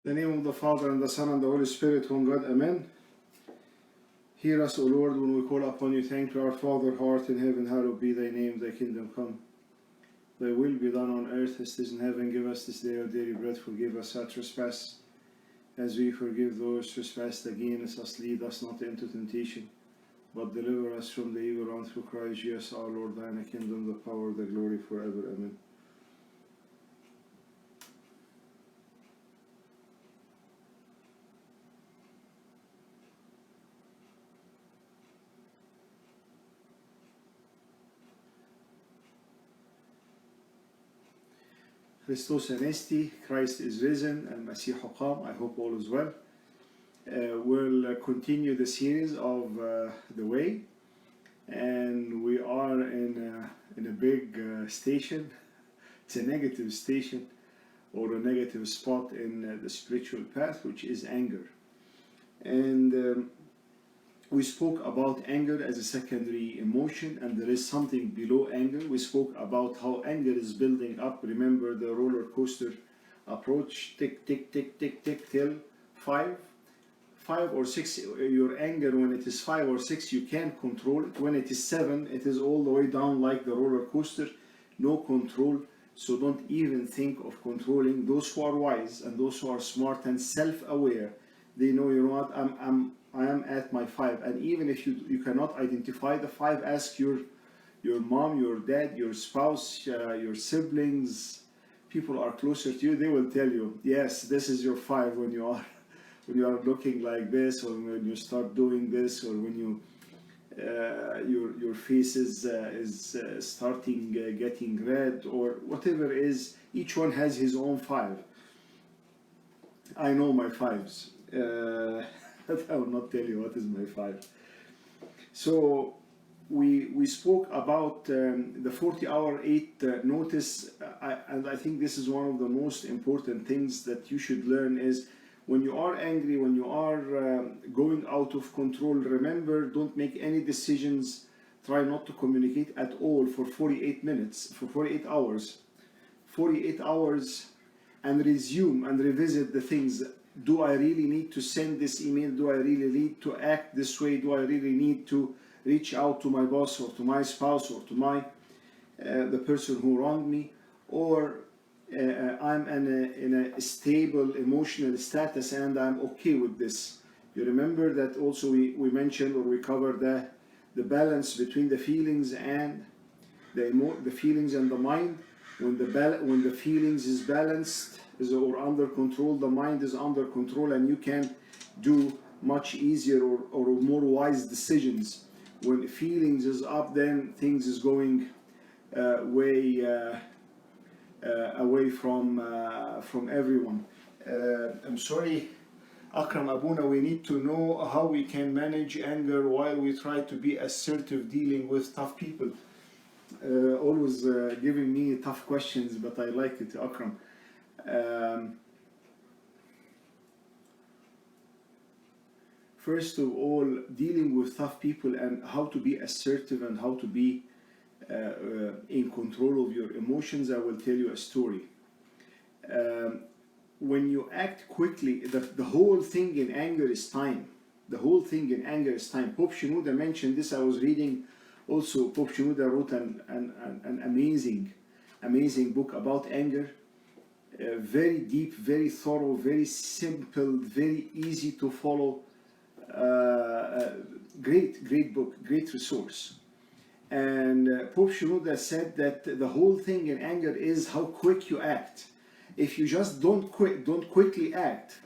In the name of the Father, and the Son, and the Holy Spirit, one God, Amen. Hear us, O Lord, when we call upon you. Thank you, our Father, who art in heaven, hallowed be thy name, thy kingdom come. Thy will be done on earth as it is in heaven. Give us this day our daily bread. Forgive us our trespass, as we forgive those trespassed against us. Lead us not into temptation, but deliver us from the evil one, through Christ Jesus our Lord. Thine the kingdom, the power, the glory forever. Amen. Christos Anesti, Christ is risen, and Masih Qam. I hope all is well. We'll continue the series of the way, and we are in a big station. It's a negative station, or a negative spot in the spiritual path, which is anger. And we spoke about anger as a secondary emotion, and there is something below anger. We spoke about how anger is building up. Remember the roller coaster approach, tick, tick, tick, tick, tick, till 5 or 6. Your anger, when it is 5 or 6, you can't control it. When it is 7, it is all the way down like the roller coaster, no control. So don't even think of controlling. Those who are wise and those who are smart and self-aware, they know, you know what, I am at my 5. And even if you cannot identify the 5, ask your mom, your dad, your spouse, your siblings, people are closer to you. They will tell you, yes, this is your 5 when you are looking like this, or when you start doing this, or when you your face is starting getting red, or whatever it is. Each one has his own 5. I know my 5s. But I will not tell you what is my 5. So we spoke about the 40-hour 8 notice, and I think this is one of the most important things that you should learn is, when you are angry, when you are going out of control, remember, don't make any decisions. Try not to communicate at all for 48 minutes, for 48 hours. 48 hours, and resume and revisit the things. Do I really need to send this email? Do I really need to act this way? Do I really need to reach out to my boss, or to my spouse, or to my the person who wronged me? Or I'm in a stable emotional status and I'm okay with this. You remember that also we mentioned, or we covered the balance between the feelings and the feelings and the mind. When the feelings is balanced, or under control, the mind is under control, and you can do much easier or more wise decisions. When feelings is up, then things is going way away from everyone. I'm sorry, Akram Abuna, we need to know how we can manage anger while we try to be assertive dealing with tough people. Always giving me tough questions, but I like it, Akram. First of all, dealing with tough people and how to be assertive and how to be in control of your emotions, I will tell you a story. When you act quickly, the whole thing in anger is time. The whole thing in anger is time. Pope Shenouda mentioned this. I was reading also. Pope Shenouda wrote an amazing book about anger. Very deep, very thorough, very simple, very easy to follow. Great book, great resource. And Pope Shenouda said that the whole thing in anger is how quick you act. If you just don't quickly act,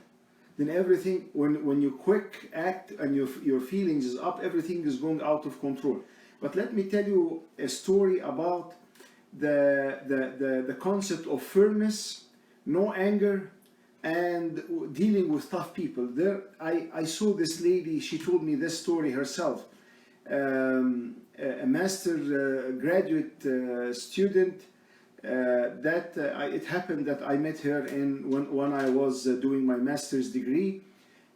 then everything, when you quick act and your feelings is up, everything is going out of control. But let me tell you a story about the concept of firmness, no anger, and dealing with tough people. There, I saw this lady. She told me this story herself. A master graduate student. It happened that I met her when I was doing my master's degree,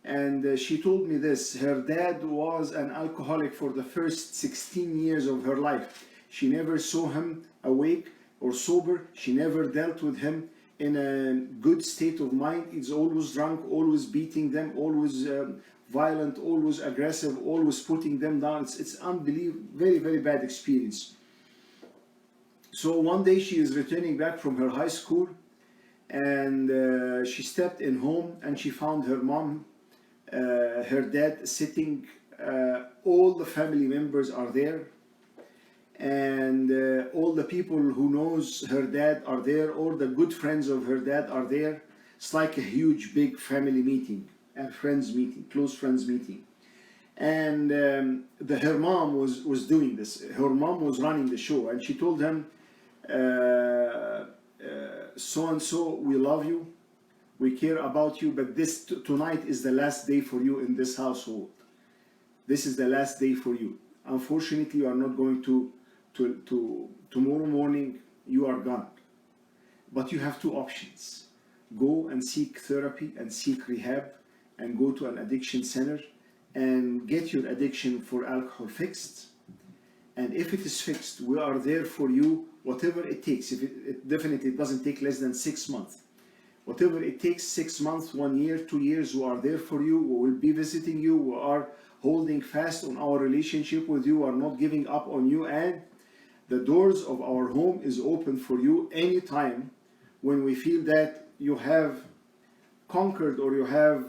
and she told me this. Her dad was an alcoholic for the first 16 years of her life. She never saw him awake or sober. She never dealt with him. in a good state of mind. It's always drunk, always beating them, always violent, always aggressive, always putting them down. It's unbelievable, very, very bad experience. So one day she is returning back from her high school, and she stepped in home and she found her mom, her dad sitting, all the family members are there, and all the people who knows her dad are there, all the good friends of her dad are there. It's like a huge big family meeting and friends meeting, close friends meeting. And her mom was doing this. Her mom was running the show, and she told him, so and so, we love you, we care about you, but tonight is the last day for you in this household. This is the last day for you. Unfortunately, you are not going to tomorrow morning, you are gone. But you have two options. Go and seek therapy and seek rehab, and go to an addiction center and get your addiction for alcohol fixed. And if it is fixed, we are there for you, whatever it takes. If it definitely doesn't take less than 6 months. Whatever it takes, 6 months, 1 year, 2 years, we are there for you. We will be visiting you. We are holding fast on our relationship with you. We are not giving up on you. And the doors of our home is open for you anytime when we feel that you have conquered or you have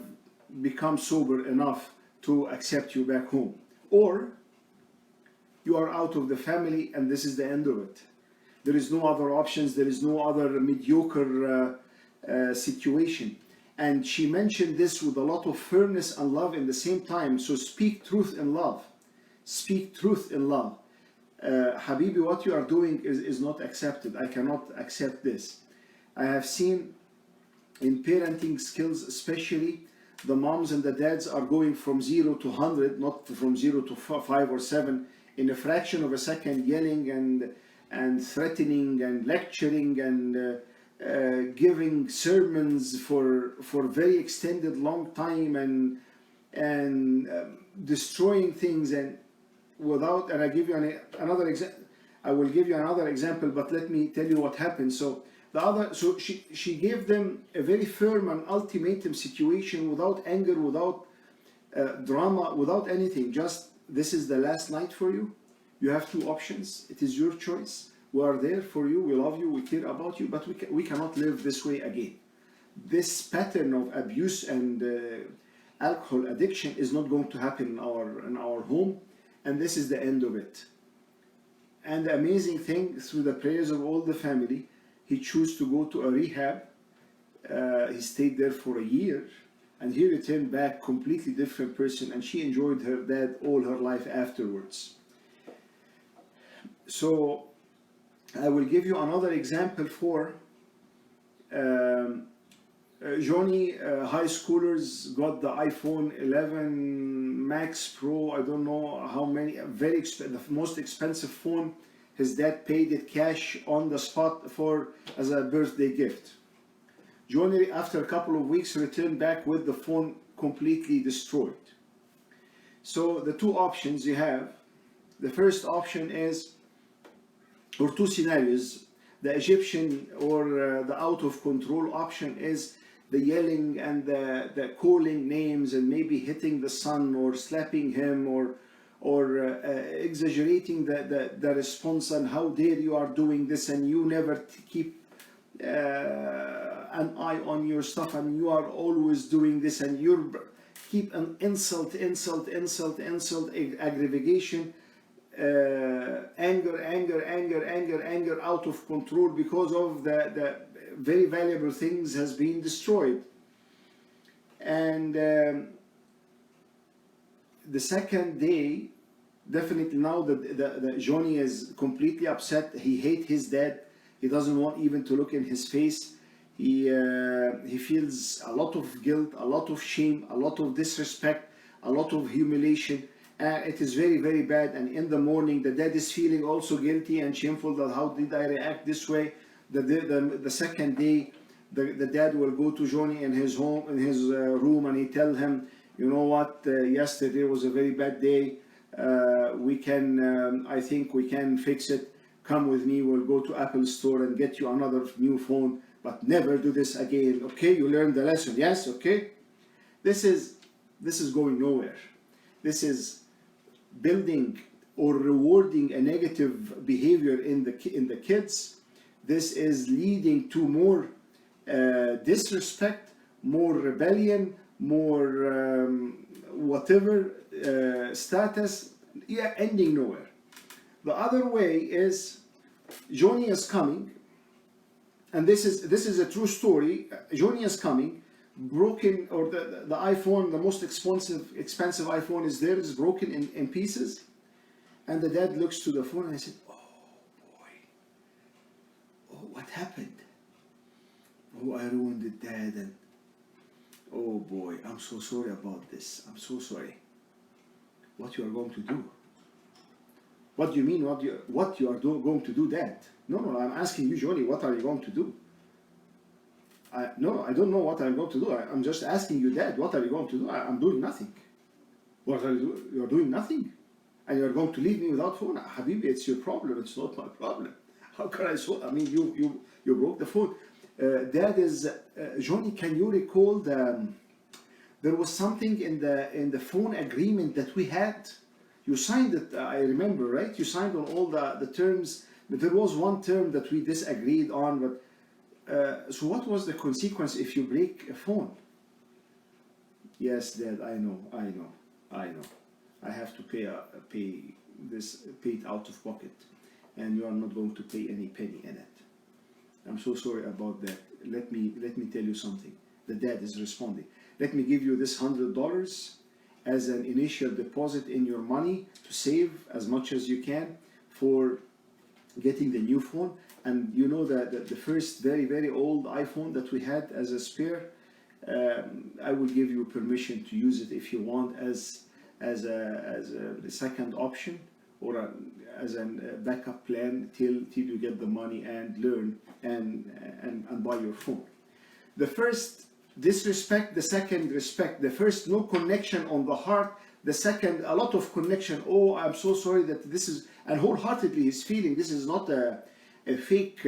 become sober enough to accept you back home. Or you are out of the family and this is the end of it. There is no other options. There is no other mediocre situation. And she mentioned this with a lot of firmness and love in the same time. So speak truth in love. Speak truth in love. Habibi, what you are doing is not accepted. I cannot accept this. I have seen in parenting skills, especially, the moms and the dads are going from 0 to 100, not from 0 to 5 or 7, in a fraction of a second, yelling and threatening and lecturing and giving sermons for very extended long time and destroying things and without. And I give you another example. I will give you another example, but let me tell you what happened. So she gave them a very firm and ultimatum situation, without anger, without drama, without anything. Just, this is the last night for you. You have two options. It is your choice. We are there for you. We love you. We care about you. But we cannot live this way again. This pattern of abuse and alcohol addiction is not going to happen in our home. And this is the end of it. And the amazing thing, through the prayers of all the family, he chose to go to a rehab. He stayed there for a year, and he returned back completely different person, and she enjoyed her dad all her life afterwards. So I will give you another example for Johnny. High schoolers got the iPhone 11 Max Pro. I don't know how many, the most expensive phone. His dad paid it cash on the spot as a birthday gift. Johnny, after a couple of weeks, returned back with the phone completely destroyed. So the two options you have, the first option is, or two scenarios. The Egyptian or the out of control option is the yelling and the calling names and maybe hitting the son or slapping him or exaggerating the response, and how dare you are doing this, and you never keep an eye on your stuff, and you are always doing this, and you keep an insult, aggravation, anger out of control because of the very valuable things has been destroyed. And the second day, definitely now the Johnny is completely upset. He hates his dad. He doesn't want even to look in his face. He feels a lot of guilt, a lot of shame, a lot of disrespect, a lot of humiliation. It is very, very bad. And in the morning, the dad is feeling also guilty and shameful that how did I react this way. The second day, the dad will go to Johnny in his home, in his room, and he tell him, you know what, yesterday was a very bad day. I think we can fix it. Come with me, we'll go to Apple store and get you another new phone. but never do this again. Okay, you learned the lesson. Yes, okay. This is going nowhere. This is building or rewarding a negative behavior in the kids. This is leading to more disrespect, more rebellion, more whatever status, yeah, ending nowhere. The other way is Johnny is coming, and this is a true story. Johnny is coming, broken, or the iPhone, the most expensive iPhone is there, is broken in pieces, and the dad looks to the phone and I said, "Oh boy, oh, what happened? Oh, I ruined it, Dad, and oh boy, I'm so sorry about this. I'm so sorry." What you are going to do? What do you mean? What you are going to do, Dad? No, I'm asking you, Johnny. What are you going to do? No, I don't know what I'm going to do. I'm just asking you, Dad. What are you going to do? I'm doing nothing. What are you doing? You're doing nothing, and you're going to leave me without phone, Habibi. It's your problem. It's not my problem. How can I so? I mean, you broke the phone. Dad is Johnny. Can you recall there was something in the phone agreement that we had? You signed it, I remember, right? You signed on all the terms, but there was one term that we disagreed on. But so what was the consequence if you break a phone? Yes, Dad, I know. I have to pay it out of pocket, and you are not going to pay any penny in it. I'm so sorry about that. Let me tell you something. The dad is responding. Let me give you this $100 as an initial deposit in your money to save as much as you can for getting the new phone. And you know that the first very, very old iPhone that we had as a spare, I will give you permission to use it if you want as a second option, or as a backup plan till you get the money and learn and buy your phone. The first, disrespect; the second, respect. The first, no connection on the heart; the second, a lot of connection. Oh, I'm so sorry that this is, and wholeheartedly he's feeling this is not a fake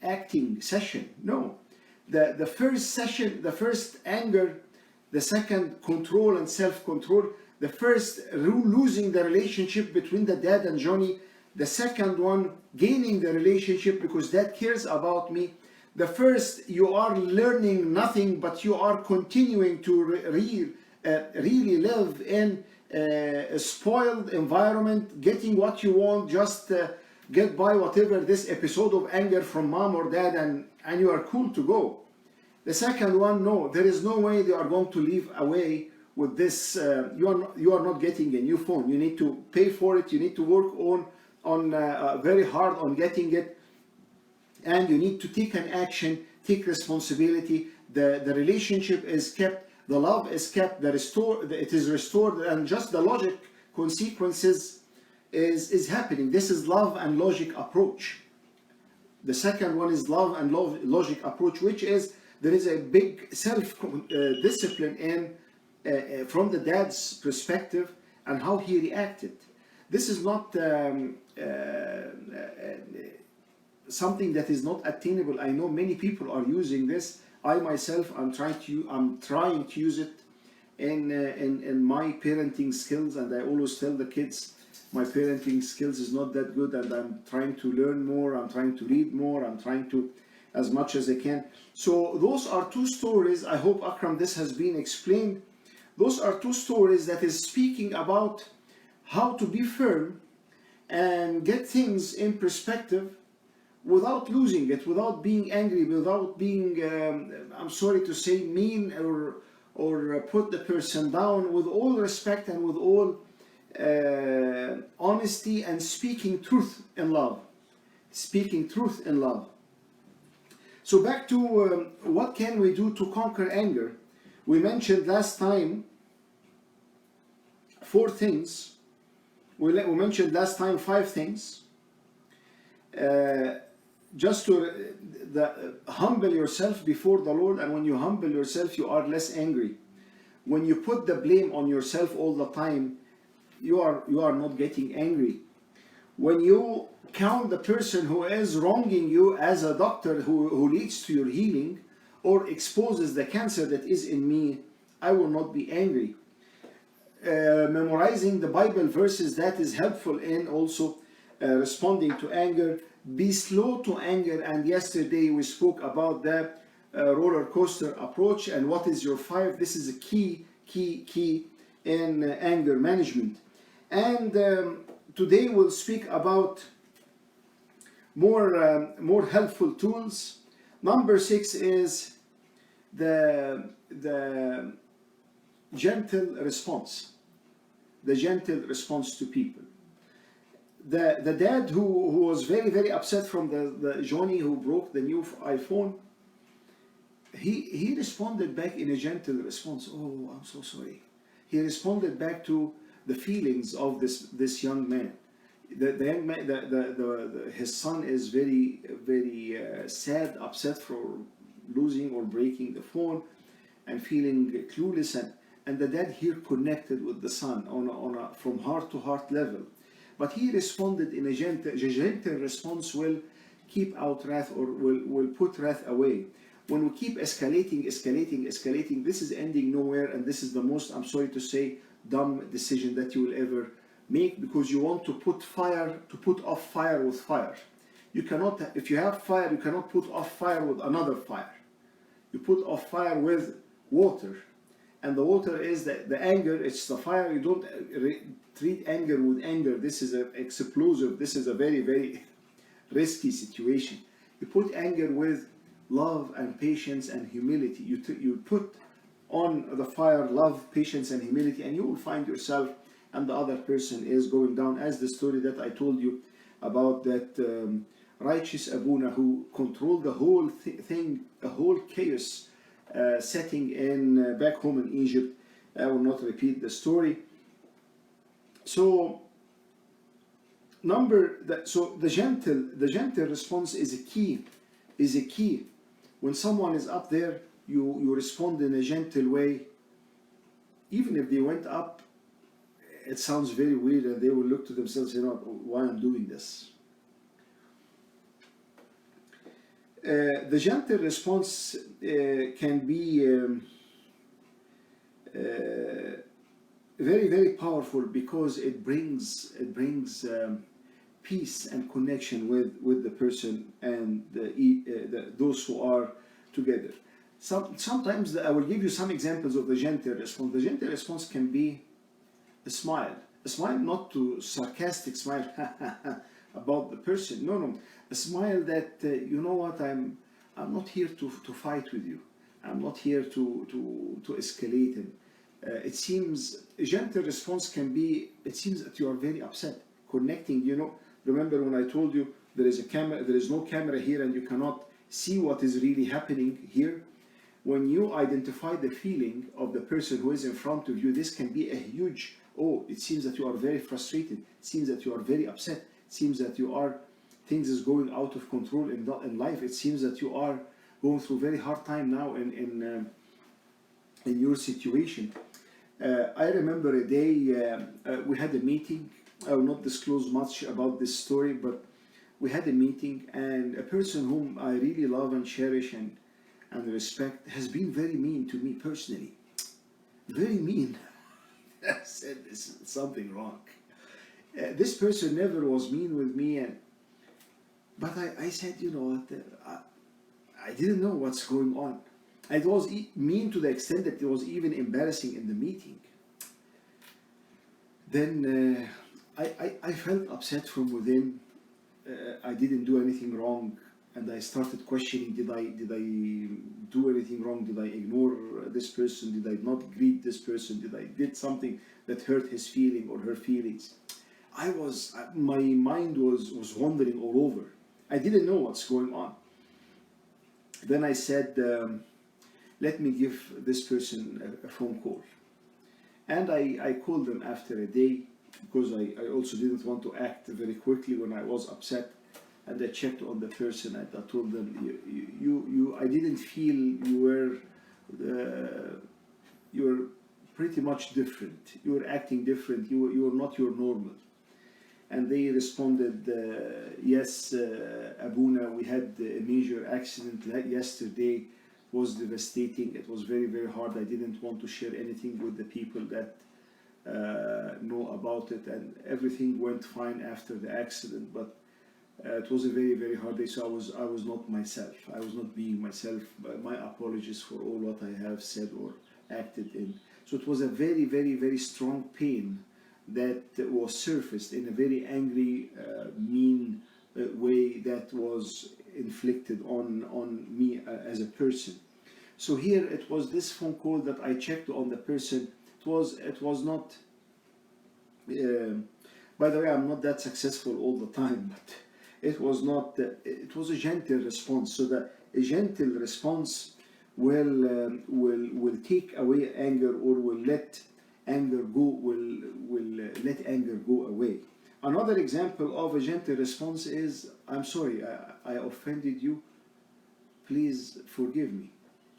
acting session. No, the first session, the first anger; the second, control and self-control; the first, losing the relationship between the dad and Johnny; the second one, gaining the relationship because dad cares about me; the first, you are learning nothing, but you are continuing to really live in a spoiled environment, getting what you want, just get by whatever this episode of anger from mom or dad, and you are cool to go. The second one, no, there is no way they are going to live away with this. You are not getting a new phone. You need to pay for it. You need to work on very hard on getting it, and you need to take an action, take responsibility. The relationship is kept, the love is kept, it is restored, and just the logic consequences is happening. This is love and logic approach. The second one is love and logic approach, which is there is a big self-discipline in from the dad's perspective and how he reacted. This is not something that is not attainable. I know many people are using this. I myself, I'm trying to use it in my parenting skills, and I always tell the kids my parenting skills is not that good, and I'm trying to learn more. I'm trying to read more. I'm trying to, as much as I can. So those are two stories. I hope, Akram, this has been explained. Those are two stories that is speaking about how to be firm and get things in perspective without losing it, without being angry, without being, I'm sorry to say, mean or put the person down, with all respect and with all honesty, and speaking truth in love. Speaking truth in love. So back to what can we do to conquer anger? We mentioned last time 4 things. We mentioned last time 5 things. Just to humble yourself before the Lord, and when you humble yourself, you are less angry. When you put the blame on yourself all the time, you are not getting angry. When you count the person who is wronging you as a doctor who leads to your healing or exposes the cancer that is in me, I will not be angry. Memorizing the Bible verses, that is helpful in also responding to anger. Be slow to anger, and yesterday we spoke about the roller coaster approach and what is your 5. This is a key in anger management. And today we'll speak about more helpful tools. Number 6 is the gentle response. The gentle response to people. The dad who was very upset from the Johnny who broke the new iPhone, he responded back in a gentle response. Oh, I'm so sorry. He responded back to the feelings of this young man. The young man, his son is very sad, upset for losing or breaking the phone, and feeling clueless. And the dad here connected with the son on a from heart to heart level. But he responded in a gentle response will keep out wrath, or will put wrath away. When we keep escalating, this is ending nowhere, and this is the most, I'm sorry to say, dumb decision that you will ever make, because you want to put off fire with fire. You cannot, if you have fire, you cannot put off fire with another fire. You put off fire with water. And the water is the anger, it's the fire. You don't treat anger with anger. This is an explosive. This is a very risky situation. You put anger with love and patience and humility. You put on the fire love, patience, and humility, and you will find yourself and the other person is going down, as the story that I told you about that righteous Abuna who controlled the whole thing, the whole chaos setting in back home in Egypt. I will not repeat the story. So the gentle response is a key. When someone is up there, you respond in a gentle way. Even if they went up, it sounds very weird, and they will look to themselves, why I'm doing this. The gentle response can be very powerful, because it brings peace and connection with the person and those who are together. Sometimes I will give you some examples of the gentle response. The gentle response can be a smile, not to sarcastic smile about the person. No, a smile that you know what, I'm not here to fight with you. I'm not here to escalate. And it seems a gentle response can be, it seems that you are very upset. Connecting, remember when I told you there is no camera here and you cannot see what is really happening here. When you identify the feeling of the person who is in front of you, this can be a huge, it seems that you are very frustrated. It seems that you are very upset. It seems that things is going out of control in life. It seems that you are going through a very hard time now in your situation. I remember a day we had a meeting. I will not disclose much about this story, but we had a meeting, and a person whom I really love and cherish and respect has been very mean to me personally. Very mean. I said, there's something wrong. This person never was mean with me, but I said, I didn't know what's going on. It was mean to the extent that it was even embarrassing in the meeting. Then I felt upset from within. I didn't do anything wrong, and I started questioning: Did I do anything wrong? Did I ignore this person? Did I not greet this person? Did I did something that hurt his feeling or her feelings? My mind was wandering all over. I didn't know what's going on. Then I said, let me give this person a phone call. And I called them after a day, because I also didn't want to act very quickly when I was upset. And I checked on the person, and I told them, I didn't feel you were pretty much different. You were acting different. You were not your normal. and they responded, yes, Abuna, we had a major accident yesterday. It was devastating. It was very, very hard. I didn't want to share anything with the people that know about it, and everything went fine after the accident, but it was a very, very hard day. So I was not myself. I was not being myself. My apologies for all what I have said or acted in. So it was a very, very, very strong pain that was surfaced in a very angry, mean way that was inflicted on me as a person. So here it was this phone call that I checked on the person. It was not. By the way, I'm not that successful all the time, but it was not. It was a gentle response. So a gentle response will take away anger, or will let anger go. Will let anger go away. Another example of a gentle response is, I'm sorry, I offended you. Please forgive me.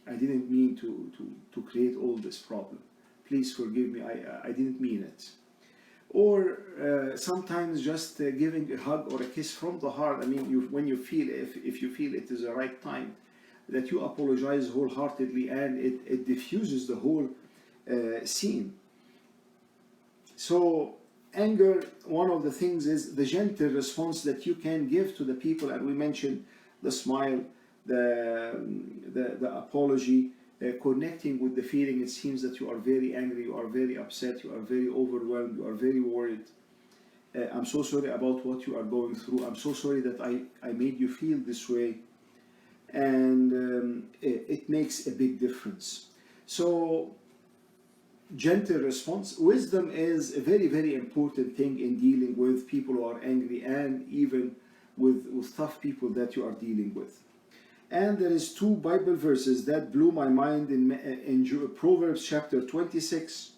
I didn't mean to create all this problem. Please forgive me. I didn't mean it. Or sometimes just giving a hug or a kiss from the heart. I mean, when you feel, if you feel it is the right time, that you apologize wholeheartedly, and it diffuses the whole scene. So anger, one of the things is the gentle response that you can give to the people, and we mentioned the smile, the apology, connecting with the feeling. It seems that you are very angry, you are very upset, you are very overwhelmed, you are very worried. I'm so sorry about what you are going through. I'm so sorry that I made you feel this way. And it makes a big difference. So gentle response. Wisdom is a very, very important thing in dealing with people who are angry, and even with tough people that you are dealing with. And there is two Bible verses that blew my mind in Proverbs chapter 26,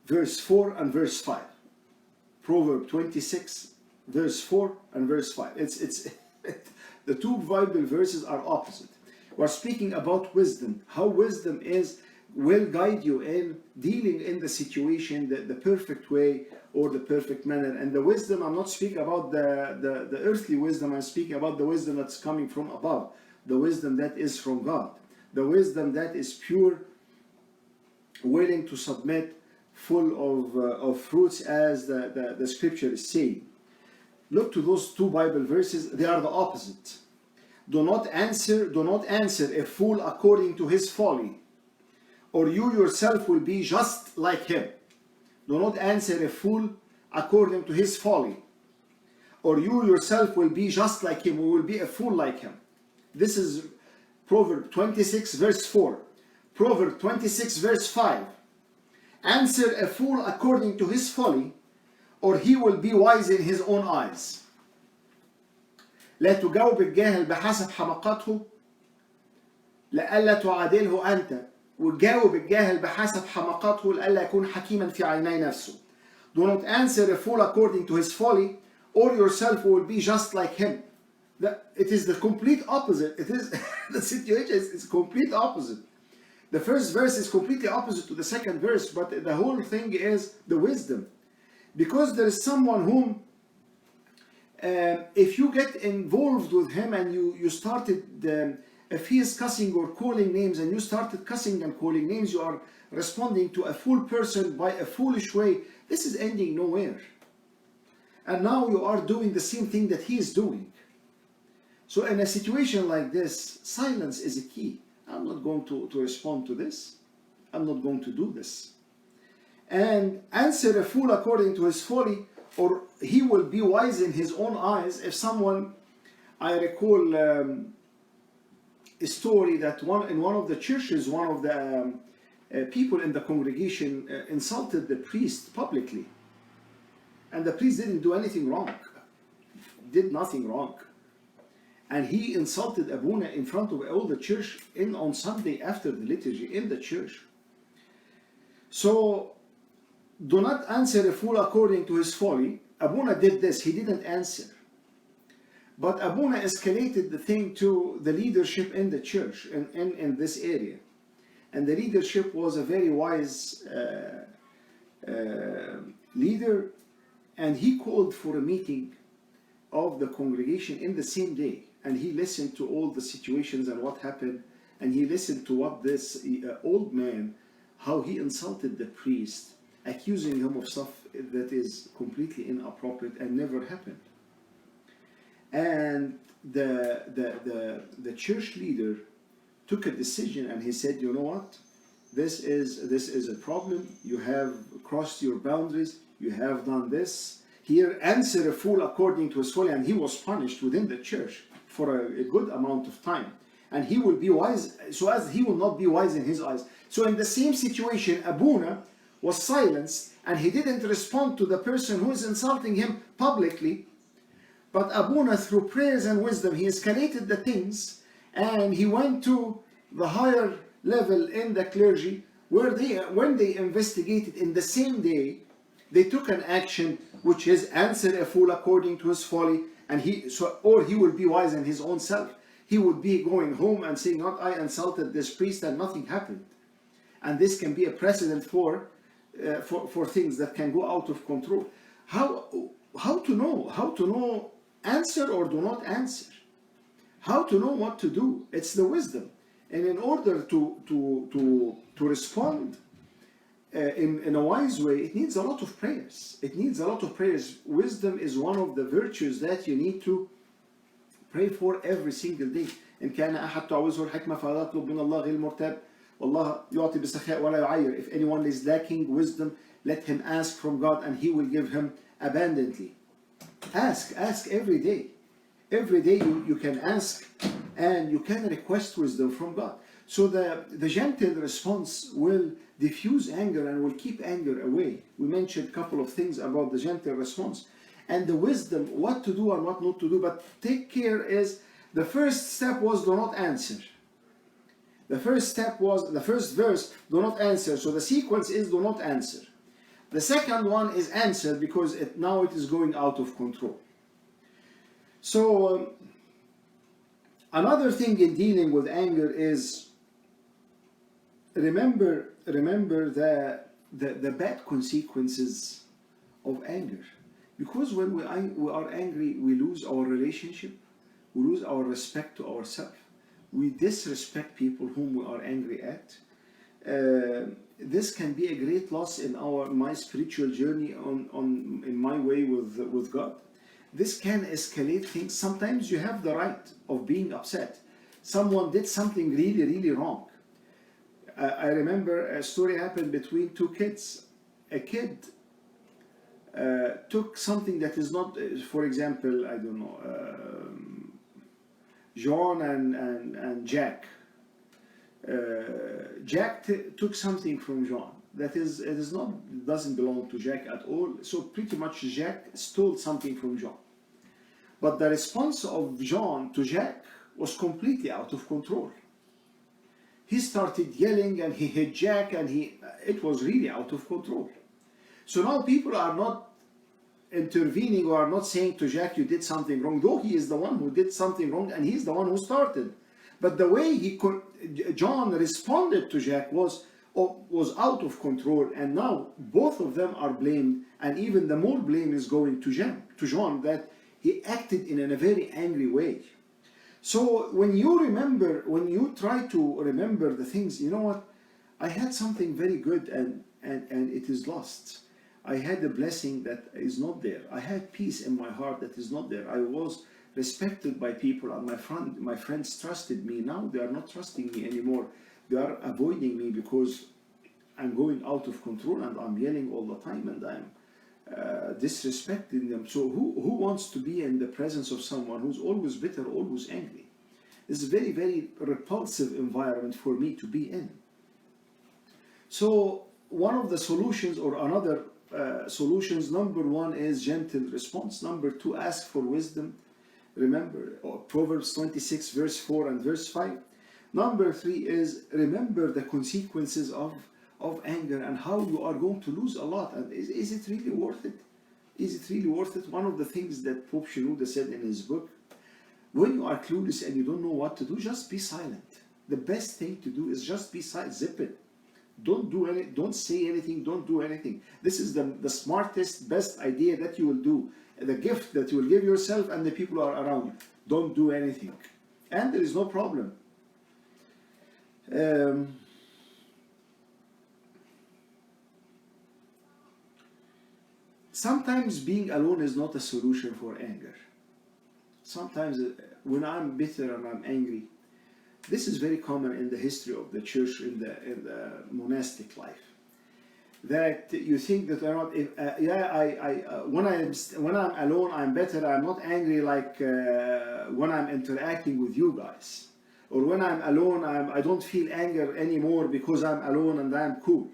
verse 4 and verse 5. Proverbs 26, verse 4 and verse 5. It's the two Bible verses are opposite. We're speaking about wisdom, how wisdom will guide you in dealing in the situation the perfect way or the perfect manner. And the wisdom, I'm not speaking about the earthly wisdom, I'm speaking about the wisdom that's coming from above, the wisdom that is from God, the wisdom that is pure, willing to submit, full of fruits, as the scripture is saying. Look to those two Bible verses. They are the opposite. Do not answer a fool according to his folly, or you yourself will be just like him. Do not answer a fool according to his folly, or you yourself will be just like him, or will be a fool like him. This is Proverbs 26 verse 4. Proverbs 26 verse 5. Answer a fool according to his folly, or he will be wise in his own eyes. لا تجاوب الجاهل بحسب حماقته لئلا تعادله أنت، وتجاوب الجاهل بحسب حماقته لئلا يكون حكيما في عيني نفسه. Do not answer a fool according to his folly, or yourself will be just like him. It is the complete opposite. It is the situation is complete opposite. The first verse is completely opposite to the second verse, but the whole thing is the wisdom. Because there is someone whom, if you get involved with him and you started, if he is cussing or calling names, and you started cussing and calling names, you are responding to a fool person by a foolish way, this is ending nowhere. And now you are doing the same thing that he is doing. So in a situation like this, silence is a key. I'm not going to respond to this. I'm not going to do this. And answer a fool according to his folly, or he will be wise in his own eyes. If someone, I recall a story that in one of the churches, one of the people in the congregation insulted the priest publicly. And the priest didn't do anything wrong, did nothing wrong. And he insulted Abuna in front of all the church on Sunday after the liturgy in the church. So do not answer a fool according to his folly. Abuna did this, he didn't answer. But Abuna escalated the thing to the leadership in the church, in this area. And the leadership was a very wise leader, and he called for a meeting of the congregation in the same day, and he listened to all the situations and what happened, and he listened to what this old man, how he insulted the priest, accusing him of stuff that is completely inappropriate and never happened. And the church leader took a decision, and he said, you know what, this is a problem. You have crossed your boundaries, you have done this. Here, answer a fool according to his folly. And he was punished within the church for a good amount of time, and he will be wise so as he will not be wise in his eyes. So in the same situation, Abuna was silenced, and he didn't respond to the person who is insulting him publicly, but Abuna, through prayers and wisdom, he escalated the things, and he went to the higher level in the clergy, where when they investigated in the same day, they took an action, which is answer a fool according to his folly, and or he will be wise in his own self. He would be going home and saying, not I insulted this priest and nothing happened. And this can be a precedent for things that can go out of control. How to know answer or do not answer? How to know what to do? It's the wisdom. And in order to respond in a wise way, it needs a lot of prayers. It needs a lot of prayers. Wisdom is one of the virtues that you need to pray for every single day. إن كان أحد تعوزه الحكمة فلا يطلب من الله غير مرتاب والله يعطي بسخاء ولا يعير. If anyone is lacking wisdom, let him ask from God, and he will give him abundantly. Ask every day. Every day you can ask, and you can request wisdom from God. So the gentle response will diffuse anger and will keep anger away. We mentioned a couple of things about the gentle response. And the wisdom, what to do and what not to do. But take care is, the first step was do not answer. The first step was, the first verse, do not answer. So the sequence is do not answer. The second one is answer, because now it is going out of control. So another thing in dealing with anger is remember the bad consequences of anger. Because when we are angry, we lose our relationship, we lose our respect to ourselves, we disrespect people whom we are angry at. This can be a great loss in my spiritual journey in my way with God. This can escalate things. Sometimes you have the right of being upset. Someone did something really, really wrong. I remember a story happened between two kids. A kid took something that is not, for example, I don't know, John and Jack. Jack took something from John that doesn't belong to Jack at all. So pretty much Jack stole something from John. But the response of John to Jack was completely out of control. He started yelling and he hit Jack, and it was really out of control. So now people are not intervening or are not saying to Jack, you did something wrong, though he is the one who did something wrong and he's the one who started. But the way John responded to Jack was out of control, and now both of them are blamed, and even the more blame is going to John, that he acted in a very angry way. So when you try to remember the things, you know what, I had something very good and it is lost. I had a blessing that is not there. I had peace in my heart that is not there. I was respected by people, and my friends trusted me. Now they are not trusting me anymore. They are avoiding me because I'm going out of control and I'm yelling all the time and I'm disrespecting them. So who wants to be in the presence of someone who's always bitter, always angry? It's a very, very repulsive environment for me to be in. So one of the solutions, or another solutions, number one is gentle response. Number two, ask for wisdom. Remember Proverbs 26 verse 4 and verse 5. Number three is remember the consequences of anger and how you are going to lose a lot. And is it really worth it? Is it really worth it? One of the things that Pope Shenouda said in his book, when you are clueless and you don't know what to do, just be silent. The best thing to do is just be silent. Zip it. Don't say anything, don't do anything. This is the smartest, best idea that you will do. The gift that you will give yourself and the people who are around you. Don't do anything. And there is no problem. Sometimes being alone is not a solution for anger. Sometimes when I'm bitter and I'm angry, this is very common in the history of the church, in the monastic life. That you think that I'm not, when I'm alone, I'm better. I'm not angry like when I'm interacting with you guys, or when I'm alone, I don't feel anger anymore because I'm alone and I'm cool.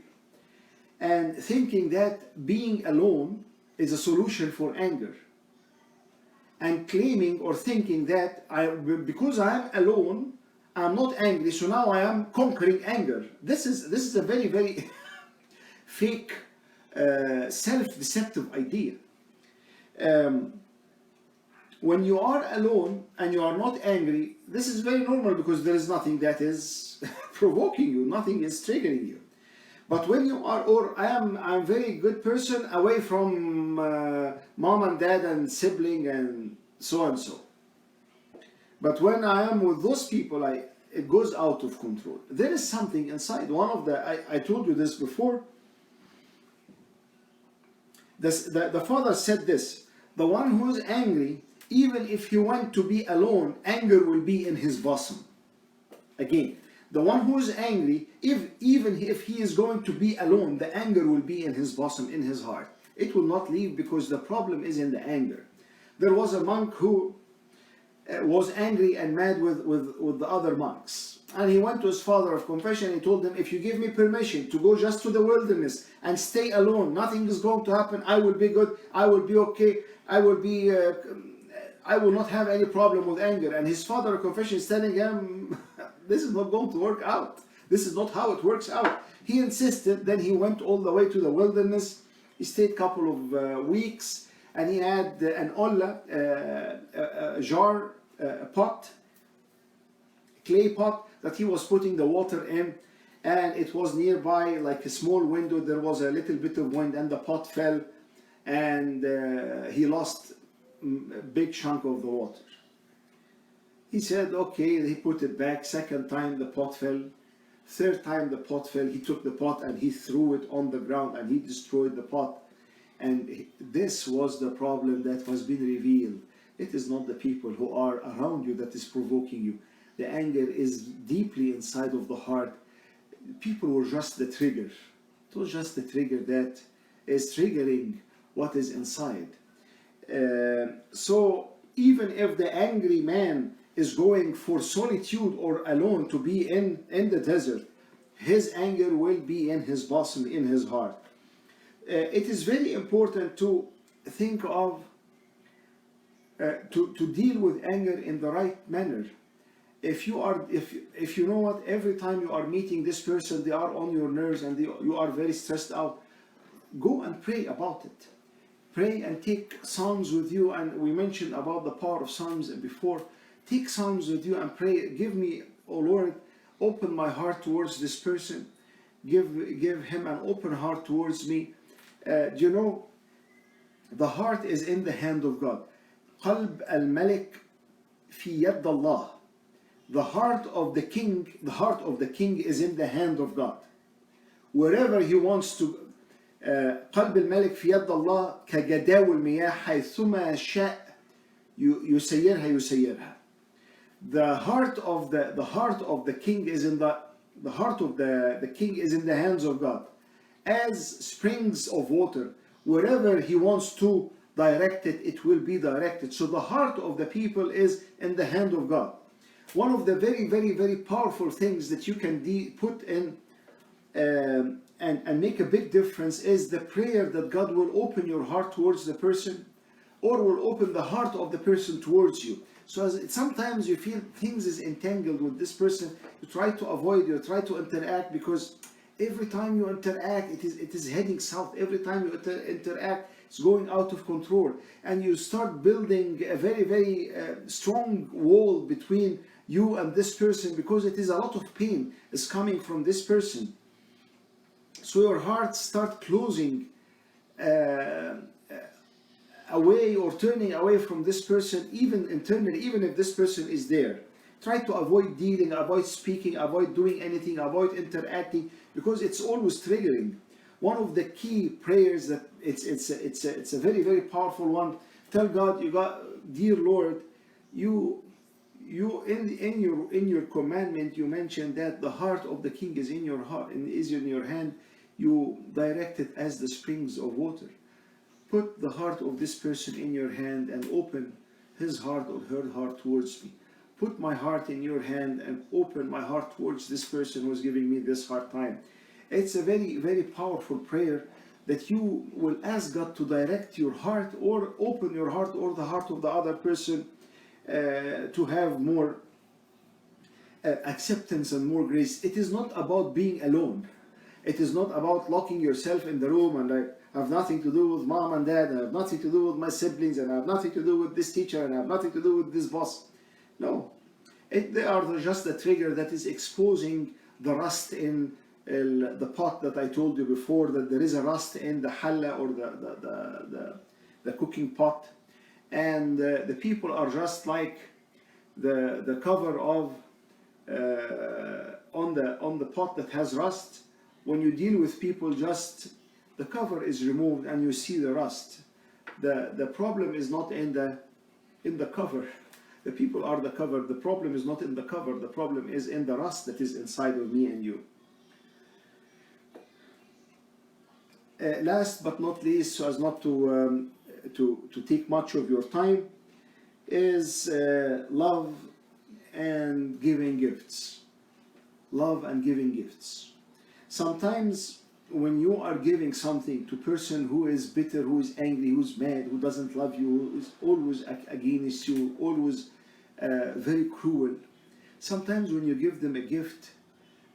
And thinking that being alone is a solution for anger, and claiming or thinking that because I'm alone, I'm not angry, so now I am conquering anger. This is a very, very fake, self-deceptive idea. When you are alone and you are not angry, this is very normal because there is nothing that is provoking you, nothing is triggering you. But when you are, or I'm a very good person away from mom and dad and sibling and so and so. But when I am with those people, it goes out of control. There is something inside. I told you this before. The father said this: the one who is angry, even if he went to be alone, anger will be in his bosom. Again, the one who is angry, even if he is going to be alone, the anger will be in his bosom, in his heart. It will not leave because the problem is in the anger. There was a monk who was angry and mad with the other monks. And he went to his father of confession. He told him, if you give me permission to go just to the wilderness and stay alone, nothing is going to happen. I will be good. I will be okay. I will not have any problem with anger. And his father of confession is telling him, this is not going to work out. This is not how it works out. He insisted. Then he went all the way to the wilderness. He stayed a couple of weeks, and he had an olla, a jar, a pot, clay pot that he was putting the water in, and it was nearby like a small window. There was a little bit of wind and the pot fell, and he lost a big chunk of the water. He said, okay, he put it back. Second time the pot fell. Third time the pot fell. He took the pot and he threw it on the ground and he destroyed the pot. And this was the problem that was being revealed. It is not the people who are around you that is provoking you. The anger is deeply inside of the heart. People were just the trigger. It was just the trigger that is triggering what is inside. So even if the angry man is going for solitude or alone to be in the desert, his anger will be in his bosom, in his heart. It is very important to think of, to deal with anger in the right manner. If you know what, every time you are meeting this person, they are on your nerves and you are very stressed out, go and pray about it. Pray and take Psalms with you, and we mentioned about the power of Psalms before. Take Psalms with you and pray. Give me, oh Lord, open my heart towards this person. Give him an open heart towards me. You know, the heart is in the hand of God. قلب الملك في يد الله. The heart of the king is in the hand of God. Wherever he wants to. قلب الملك في يد الله كجداول المياه حيثما شاء يسيرها. The heart of the king is in the heart of the king is in the hands of God, as springs of water. Wherever he wants to direct it, it will be directed. So the heart of the people is in the hand of God. One of the very, very, very powerful things that you can put in and make a big difference is the prayer that God will open your heart towards the person, or will open the heart of the person towards you. So sometimes you feel things is entangled with this person, you try to avoid, you try to interact, because every time you interact, it is heading south. Every time you interact, it's going out of control, and you start building a very, very strong wall between you and this person, because it is a lot of pain is coming from this person. So your heart start closing away or turning away from this person, even internally, even if this person is there. Try to avoid dealing, avoid speaking, avoid doing anything, avoid interacting, because it's always triggering. One of the key prayers that it's a very, very powerful one. Tell God, you got, dear Lord, you in your commandment you mentioned that the heart of the king is in your heart and is in your hand. You direct it as the springs of water. Put the heart of this person in your hand and open his heart or her heart towards me. Put my heart in your hand and open my heart towards this person who is giving me this hard time. It's a very, very powerful prayer that you will ask God to direct your heart or open your heart or the heart of the other person to have more acceptance and more grace. It is not about being alone. It is not about locking yourself in the room and I have nothing to do with mom and dad, and I have nothing to do with my siblings, and I have nothing to do with this teacher, and I have nothing to do with this boss. No, they are just the trigger that is exposing the rust in the pot that I told you before, that there is a rust in the halla or the cooking pot, and the people are just like the cover of on the pot that has rust. When you deal with people, just the cover is removed and you see the rust. The problem is not in the cover. The people are the cover. The problem is not in the cover. The problem is in the rust that is inside of me and you. Last but not least, so as not to take much of your time, is love and giving gifts. Love and giving gifts. Sometimes when you are giving something to a person who is bitter, who is angry, who's mad, who doesn't love you, who is always against you, always very cruel, sometimes when you give them a gift,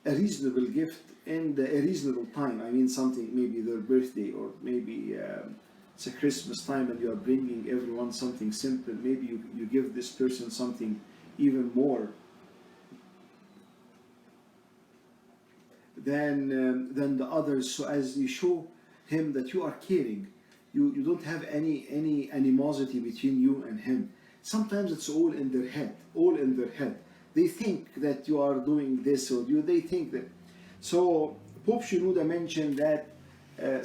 a reasonable gift, and a reasonable time, I mean something, maybe their birthday, or maybe it's a Christmas time and you are bringing everyone something simple, maybe you give this person something even more than the others, so as you show him that you are caring. You don't have any animosity between you and him. Sometimes it's all in their head, all in their head. They think that you are doing this, or they think that. So Pope Shenouda mentioned that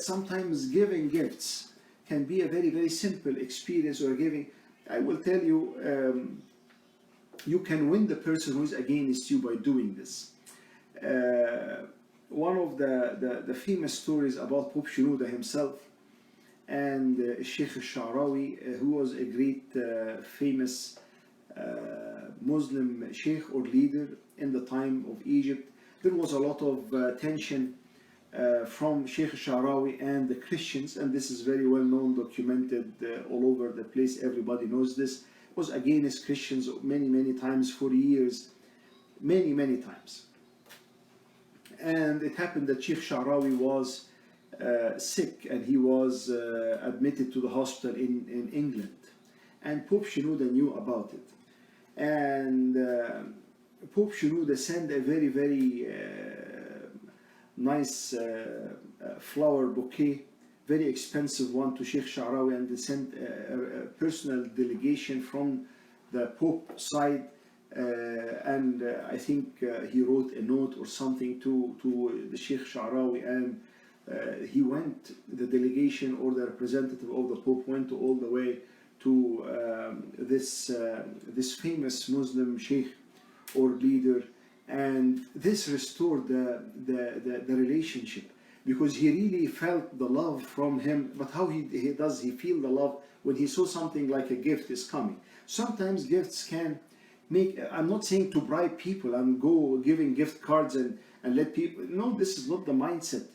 sometimes giving gifts can be a very, very simple experience, or giving, I will tell you, you can win the person who is against you by doing this. One of the famous stories about Pope Shenouda himself and Sheikh al-Sha'rawi, who was a great famous Muslim sheikh or leader in the time of Egypt. There was a lot of tension from Sheikh al-Sha'rawi and the Christians, and this is very well known, documented all over the place. Everybody knows this. It was against Christians many times for years, many times. And it happened that Sheikh Sha'rawi was sick, and he was admitted to the hospital in England, and Pope Shenouda knew about it. And Pope Shenouda sent a very nice flower bouquet, very expensive one, to Sheikh Sha'rawi, and they sent a personal delegation from the Pope side. And I think he wrote a note or something to the Sheikh Sha'rawi, and he went, the delegation or the representative of the Pope went all the way to this famous Muslim sheikh or leader, and this restored the relationship, because he really felt the love from him. But how he feel the love when he saw something like a gift is coming. Sometimes gifts can make, I'm not saying to bribe people and go giving gift cards and let people, no, this is not the mindset.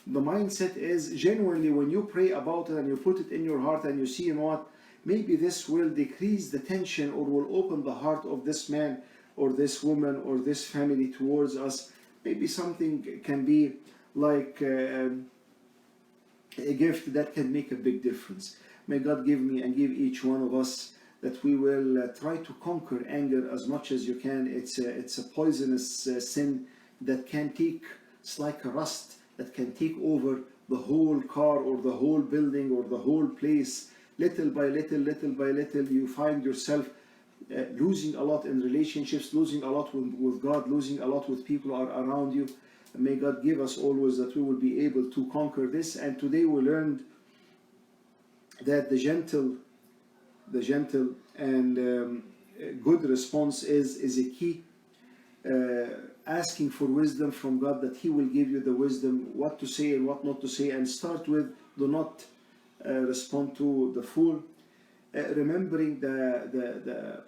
The mindset is genuinely when you pray about it and you put it in your heart and you see, you know what, maybe this will decrease the tension or will open the heart of this man or this woman or this family towards us. Maybe something can be like a gift that can make a big difference. May God give me and give each one of us that we will try to conquer anger as much as you can. It's a poisonous sin that can take, it's like a rust, that can take over the whole car or the whole building or the whole place. Little by little, you find yourself losing a lot in relationships, losing a lot with God, losing a lot with people who are around you. And may God give us always that we will be able to conquer this. And today we learned that the gentle and good response is a key. Asking for wisdom from God, that He will give you the wisdom what to say and what not to say, and start with do not respond to the fool. Remembering the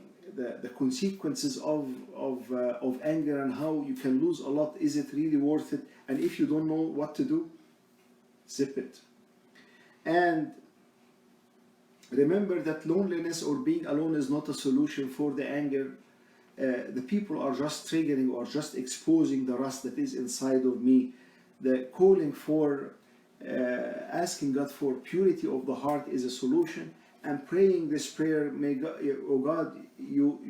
consequences of anger and how you can lose a lot. Is it really worth it? And if you don't know what to do, zip it. And remember that loneliness or being alone is not a solution for the anger. The people are just triggering or just exposing the rust that is inside of me. The calling for asking God for purity of the heart is a solution, and praying this prayer, may God, oh God, you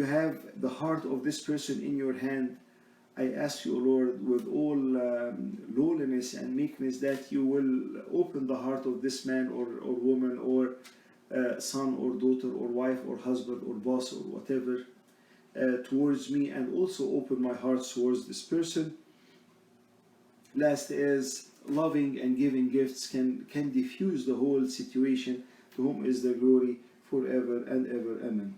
have the heart of this person in your hand. I ask you, Lord, with all lowliness and meekness, that you will open the heart of this man or woman or son or daughter or wife or husband or boss or whatever towards me, and also open my heart towards this person. Last is loving and giving gifts can diffuse the whole situation. To whom is the glory forever and ever. Amen.